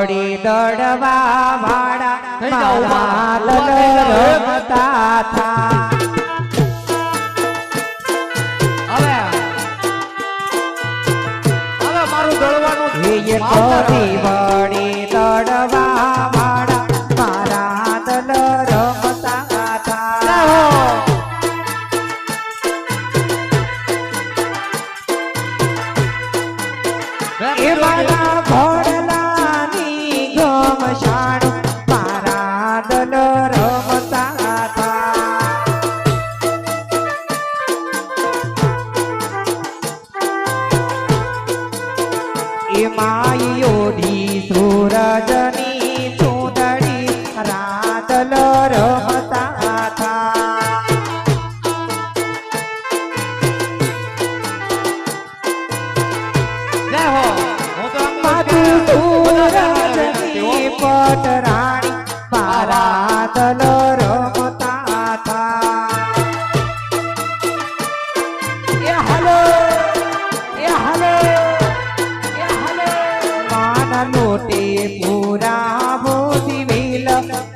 વળી દડવા વાળા મારા દલ રમતા થા મારું દળવાનું એ કોરી વળી દડવા વાળા મારા દલ રમતા થા એ મારા ઘોડલાની ગમશાણ મારા દલ રમતા થા એ માયોડી સૂરજની ચૂંદડી રાદલ રમતા થા સૂરજની પટરાણી મારા દલ રમતા થા એ હલો લોટે પૂરા બોધી વેલ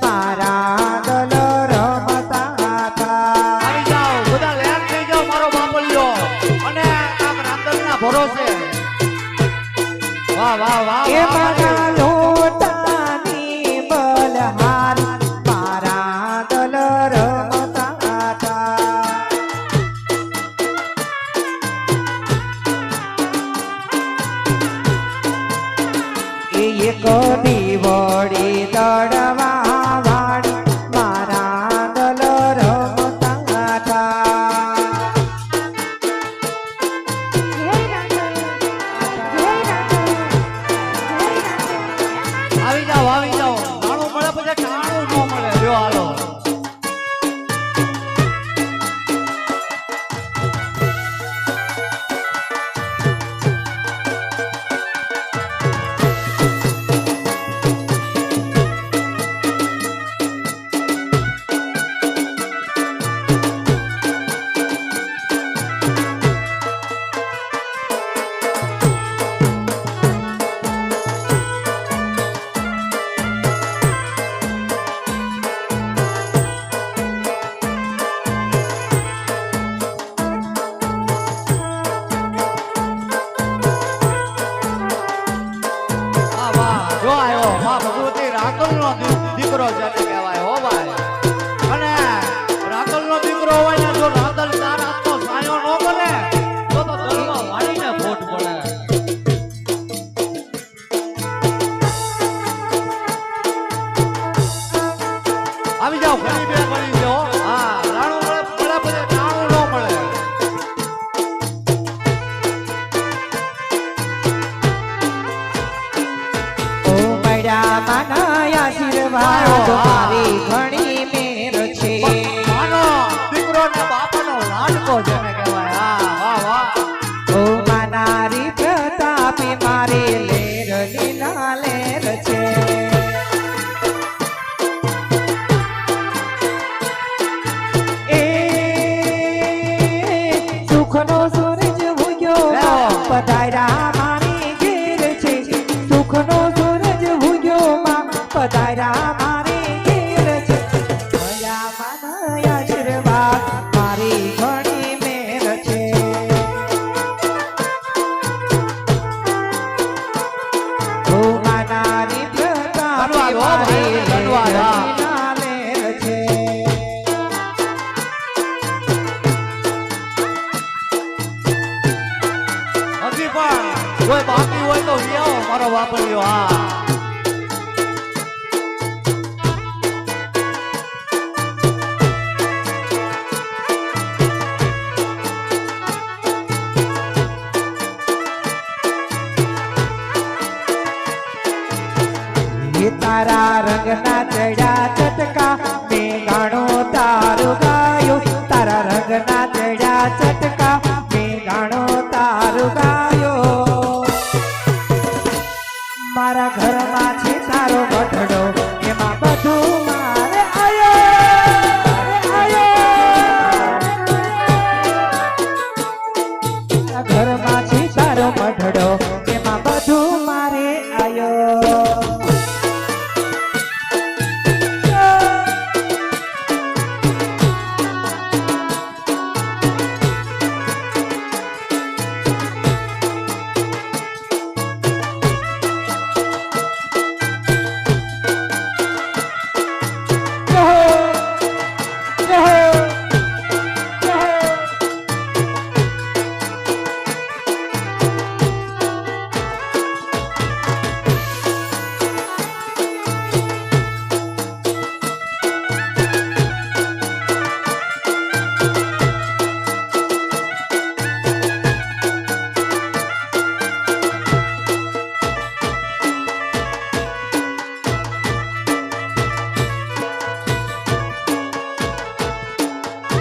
મારા દલ રમતા થા આવી જાઓ બધા લેર થઈ જાઓ મારો બાપલિયો અને આમ રામદલના ભરોસે વાહ વાહ વાહ એ મારા લોટાની બલહાર મારા દલ રમતા થા એક દીવડી દડવા વાળી મારા દલ રમતા થા આવી જાઓ નાણું મળે પછી ટાણું ન મળે જો હાલો દીકરો જેને કહેવાય હો ભાઈ અને રાતલનો દીકરો હોય ને જો રાતલ તાર હાથનો સાયો ન બને તો દળમાં વાળીને ફોટ પડે આવી જાઓ ઘણી બે કરી દો હા રાણું મળે પછી ટાણું ન મળે ઓ મૈડા માના આશીર્વાદ મારી ઘણી મેર છે માનો દીકરો ને બાપાનો લાડકો જેને કહેવાય હા વાહ ઓ માનારી પ્રતાપી મારે લેર લીલા લેર છે એ સુખનો સૂરજ ઉગ્યો પધાર્યા મારી ઘેર છે સુખનો સૂરજ ઉગ્યો પધાર્યા મારી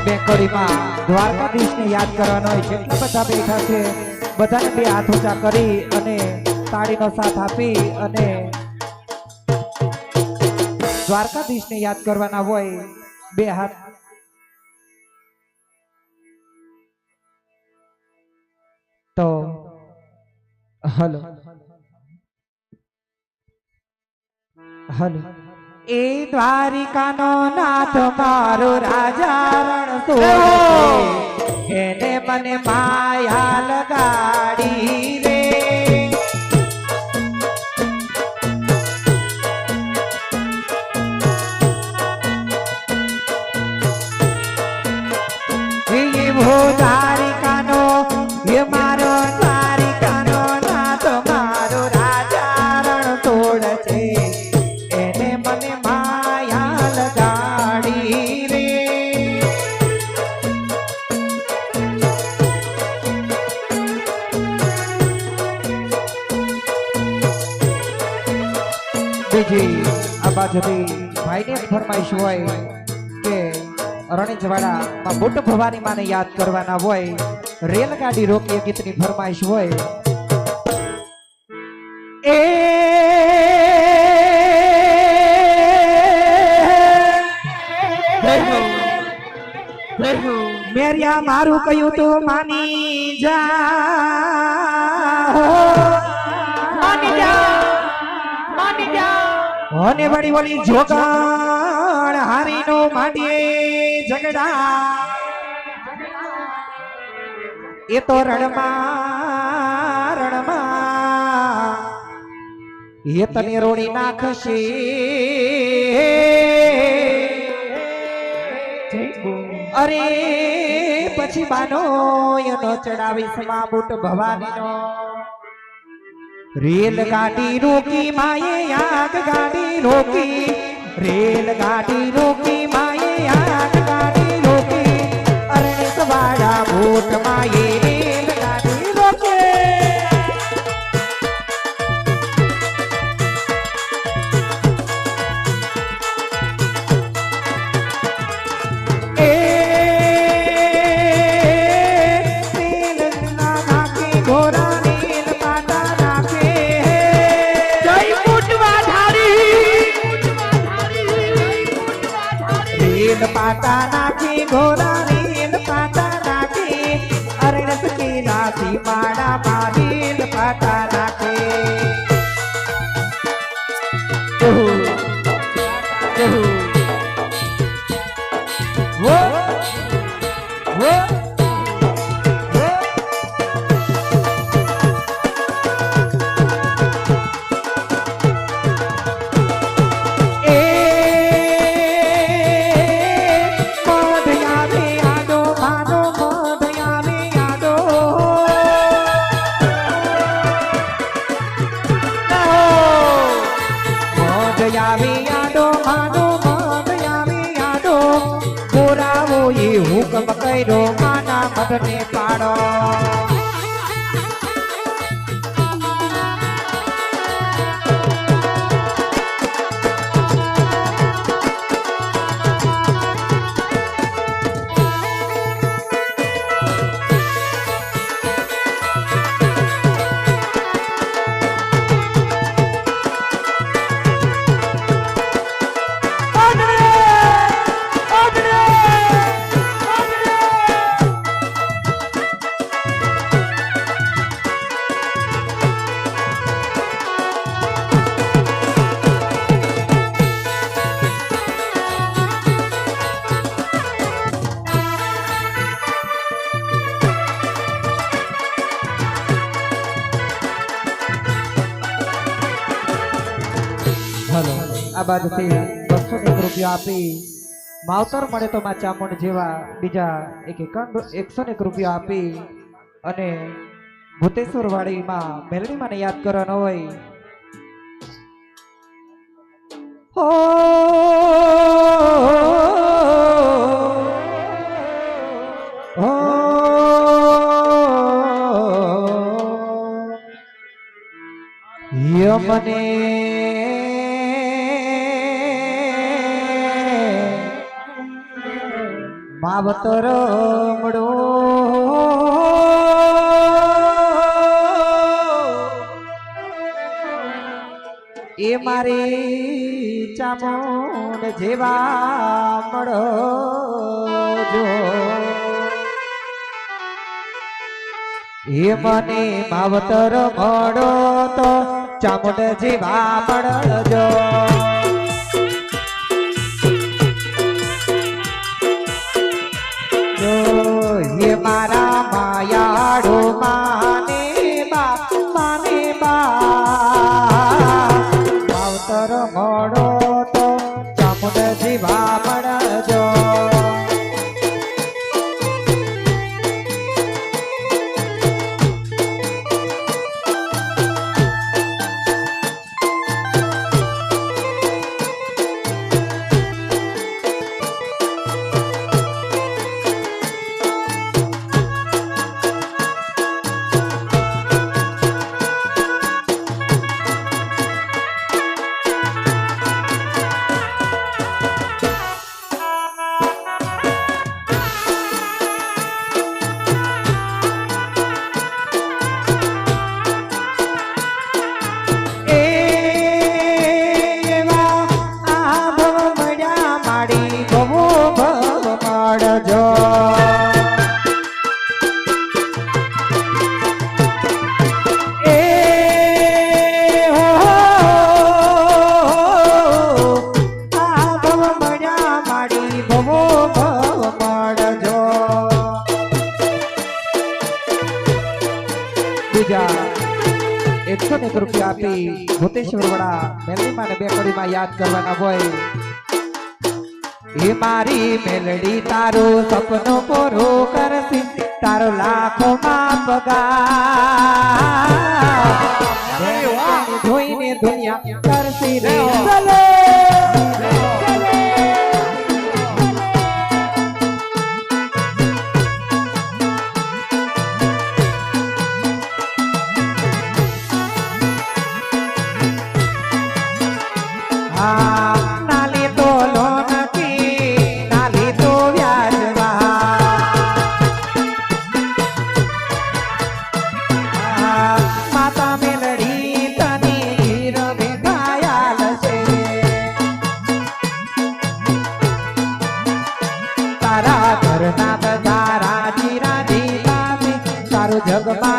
બેકડીમાં દ્વારકાધીશને યાદ કરવાનો હોય જેટલા બધા બેઠા છે બધાને બે હાથ ઊંચા કરી અને તાળીનો સાથ આપી અને દ્વારકાધીશને યાદ કરવાના હોય બે હાથ તો હલો હલો એ દ્વારિકાનો નાથ મારો રાજા રણ એને મને માયા લગાડી રે એવો દ્વારિકાનો એ મારો દ્વારિકાનો નાથ મારો રાજા રણ તોડ છે એને મને માયા લગાડી રે બીજી આ બાજુથી ભાઈને ફરમાઈશ હોય કે રણેજવાડામાં મોટ ભવાની માને યાદ કરવાના હોય રેલગાડી રોકી ગીતની ફરમાઈશ હોય એ મેરિયા મારું કયું તો માની જા અને વળી વળી જોગાણ હારીનો માંડીએ ઝગડા એ તો રણમાં એ તને રોડી નાખશે અરે પછી બાનો એનો ચડાવીશ માબુટ ભવાનીનો રેલગાડી રોકી માએ આગ ગાડી રોકી રેલગાડી રોકી માએ આગ ગાડી રોકી અરણેજવાડા ભૂત માએ રેલગાડી રોકે પાટા નાખી ઘોડા રેલ પાટા નાખી અરણસ કે રાતી પાડા પારેલ પાટા નાખે હુકમ કર્યો માના મઢને પાડો આ બાજુથી 201 રૂપિયા આપી માવતર મળે તો માં ચામુંડ જેવા બીજા 101 રૂપિયા આપી અને ભૂતેશ્વર વાડીમાં મેલડી માને યાદ કરવાનો હોય યમને માવતર મળો એ મારી ચામુંડ જેવા મળો જો એ મને માવતર મળો તો ચામુંડ જેવા મળજો જો એ મારા માયાડો માને બા માવતર મળો તો ચામુંડ જેવા મળજો બીજા 101 રૂપિયા આપી ભૂતેશ્વર વડા મેલડી માને બે કડીમાં યાદ કરવાના હોય એ મારી મેલડી તારું સપનું પૂરું કરશે તારો લાખોમાં પગાર જોઈને દુનિયા કરશે રે ચલે નાલી તો લોન કી નાલી તો વ્યાજવા માતા મેલડી તની હીર વિધાયાલ છે તારા ઘરના બધા રાજી રાજી તારું જગમાં